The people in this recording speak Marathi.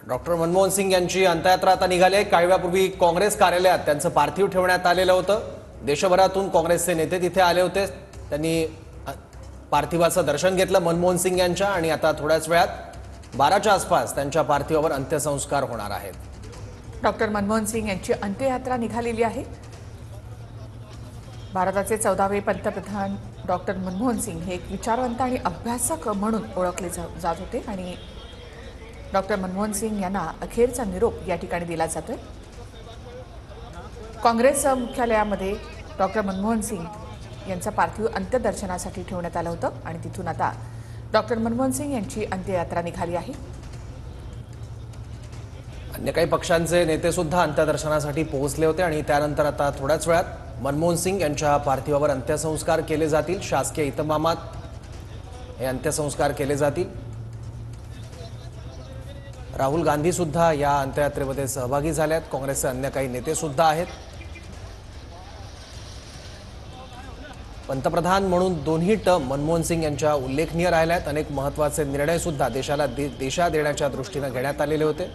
डॉक्टर मनमोहन सिंग यांची अंत्ययात्रा आता निघाली आहे। काही वेळापूर्वी काँग्रेस कार्यालयात त्यांचं पार्थिव ठेवण्यात आलेलं होतं। देशभरातून काँग्रेसचे नेते तिथे आले होते। त्यांनी पार्थिवाचं दर्शन घेतलं मनमोहन सिंग यांच्या आणि आता थोड्याच वेळात 12च्या आसपास त्यांच्या पार्थिवावर अंत्यसंस्कार होणार आहेत। डॉक्टर मनमोहन सिंग यांची अंत्ययात्रा निघालेली आहे। भारताचे 14वे पंतप्रधान डॉक्टर मनमोहन सिंग हे एक विचारवंत आणि अभ्यासक म्हणून ओळखले जात होते आणि डॉक्टर मनमोहन सिंग यांना अखेरचा निरोप या ठिकाणी दिला जातोय। काँग्रेस मुख्यालयामध्ये डॉक्टर मनमोहन सिंग यांचा पार्थिव अंत्यदर्शनासाठी ठेवण्यात आलं होतं आणि तिथून आता डॉक्टर मनमोहन सिंग यांची अंत्ययात्रा निघाली आहे। अन्य काही पक्षांचे नेते सुद्धा अंत्यदर्शनासाठी पोहोचले होते आणि त्यानंतर आता थोड्याच वेळात मनमोहन सिंग यांच्या पार्थिवावर अंत्यसंस्कार केले जातील। शासकीय इतमामात हे अंत्यसंस्कार केले जातील। राहुल गांधी सुद्धा या अंत्ययात्रेमध्ये सहभागी झाले आहेत। काँग्रेसचे अन्य काही नेते सुद्धा आहेत। पंतप्रधान म्हणून दोन्ही टर्म मनमोहन सिंग यांच्या उल्लेखनीय राहिल्या आहेत। अनेक महत्त्वाचे निर्णय सुद्धा देशाला दिशा देण्याच्या दृष्टीने घेण्यात आलेले होते।